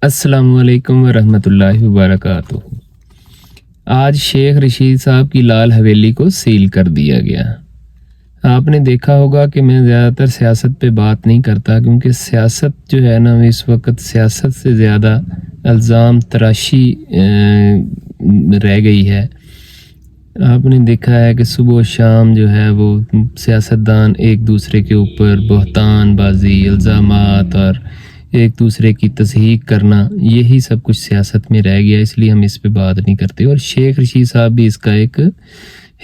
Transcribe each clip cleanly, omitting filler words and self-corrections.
अस्सलामु अलैकुम वरहमतुल्लाहि वबरकातुहू। आज शेख रशीद साहब की लाल हवेली को सील कर दिया गया। आपने देखा होगा कि मैं ज़्यादातर सियासत पे बात नहीं करता, क्योंकि सियासत जो है ना, इस वक्त सियासत से ज़्यादा इल्ज़ाम तराशी रह गई है। आपने देखा है कि सुबह शाम जो है वो सियासतदान एक दूसरे के ऊपर बहतान बाजी, इल्ज़ामात और एक दूसरे की तस्हीक करना, यही सब कुछ सियासत में रह गया, इसलिए हम इस पे बात नहीं करते। और शेख रशीद साहब भी इसका एक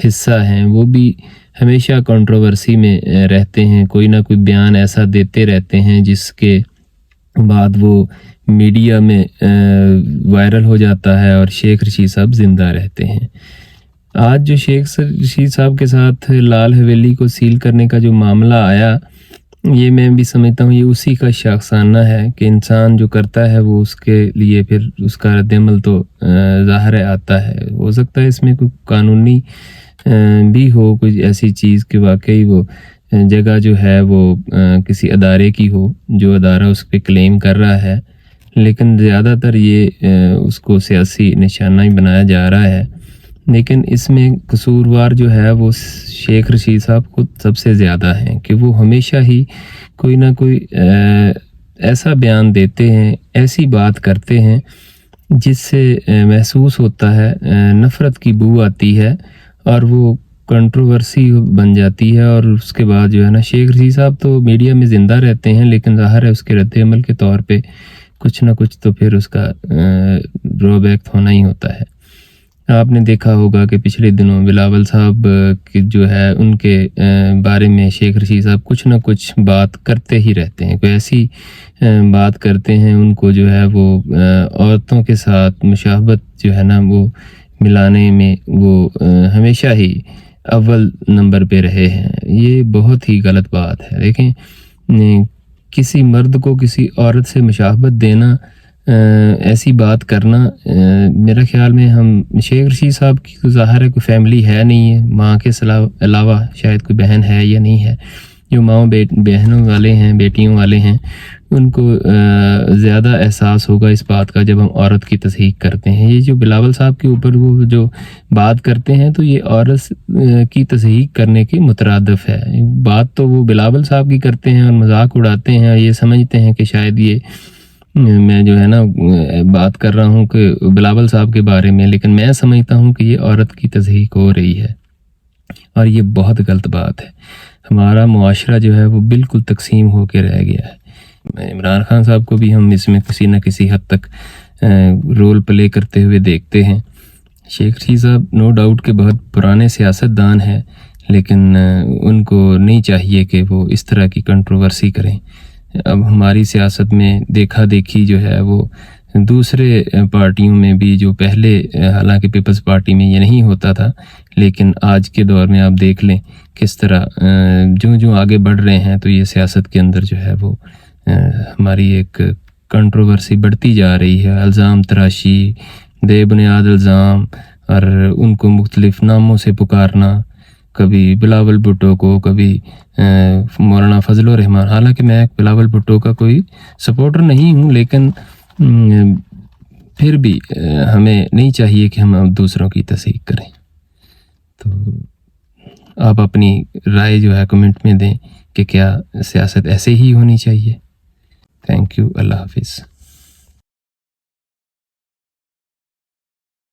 हिस्सा हैं। वो भी हमेशा कंट्रोवर्सी में रहते हैं, कोई ना कोई बयान ऐसा देते रहते हैं जिसके बाद वो मीडिया में वायरल हो जाता है और शेख रशीद साहब ज़िंदा रहते हैं। आज जो शेख रशीद साहब के साथ लाल हवेली को सील करने का जो मामला आया, ये मैं भी समझता हूँ ये उसी का शाखसाना है कि इंसान जो करता है वो उसके लिए फिर उसका रद्दअमल तो ज़ाहिर आता है। हो सकता है इसमें कोई कानूनी भी हो, कुछ ऐसी चीज़ कि वाकई वो जगह जो है वो किसी अदारे की हो, जो अदारा उस पर क्लेम कर रहा है, लेकिन ज़्यादातर ये उसको सियासी निशाना ही बनाया जा रहा है। लेकिन इसमें कसूरवार जो है वो शेख रशीद साहब खुद सबसे ज़्यादा हैं कि वो हमेशा ही कोई ना कोई ऐसा बयान देते हैं, ऐसी बात करते हैं जिससे महसूस होता है नफ़रत की बू आती है और वो कंट्रोवर्सी बन जाती है। और उसके बाद जो है ना, शेख रशीद साहब तो मीडिया में ज़िंदा रहते हैं, लेकिन ज़ाहिर है उसके रद्दअमल के तौर पे कुछ ना कुछ तो फिर उसका ड्रॉबैक होना ही होता है। आपने देखा होगा कि पिछले दिनों बिलावल साहब की जो है उनके बारे में शेख रशीद साहब कुछ ना कुछ बात करते ही रहते हैं। कोई ऐसी बात करते हैं, उनको जो है वो औरतों के साथ मुशाहबत जो है ना वो मिलाने में वो हमेशा ही अव्वल नंबर पे रहे हैं। ये बहुत ही गलत बात है। देखें, किसी मर्द को किसी औरत से मुशाहबत देना, ऐसी बात करना, मेरा ख्याल में हम शेख रशीद साहब की तो ज़ाहिर है कोई फैमिली है नहीं है, माँ के अलावा शायद कोई बहन है या नहीं है। जो माँ बहनों वाले हैं, बेटियों वाले हैं, उनको ज़्यादा एहसास होगा इस बात का जब हम औरत की तस्हीक करते हैं। ये जो बिलावल साहब के ऊपर वो जो बात करते हैं, तो ये औरत की तस्हीक करने के मुतरादिफ है। बात तो वो बिलावल साहब की करते हैं और मजाक उड़ाते हैं और ये समझते हैं कि शायद ये मैं जो है ना बात कर रहा हूँ कि बिलावल साहब के बारे में, लेकिन मैं समझता हूँ कि ये औरत की तस्हीक हो रही है और ये बहुत गलत बात है। हमारा मुआशरा जो है वो बिल्कुल तकसीम होकर रह गया है। इमरान खान साहब को भी हम इसमें किसी न किसी हद तक रोल प्ले करते हुए देखते हैं। शेख रशीद साहब नो डाउट के बहुत पुराने सियासतदान हैं, लेकिन उनको नहीं चाहिए कि वो इस तरह की कंट्रोवर्सी करें। अब हमारी सियासत में देखा देखी जो है वो दूसरे पार्टियों में भी, जो पहले हालांकि पीपल्स पार्टी में ये नहीं होता था, लेकिन आज के दौर में आप देख लें किस तरह जो आगे बढ़ रहे हैं, तो ये सियासत के अंदर जो है वो हमारी एक कंट्रोवर्सी बढ़ती जा रही है। इल्ज़ाम तराशी, बेबुनियाद इल्ज़ाम और उनको मुख्तलिफ नामों से पुकारना, कभी बिलावल भुट्टो को, कभी मौलाना फजल रहमान। हालांकि मैं बिलावल भुट्टो का कोई सपोर्टर नहीं हूँ, लेकिन फिर भी हमें नहीं चाहिए कि हम दूसरों की तस्हीक करें। तो आप अपनी राय जो है कमेंट में दें कि क्या सियासत ऐसे ही होनी चाहिए। Thank you. अल्लाह हाफिज़।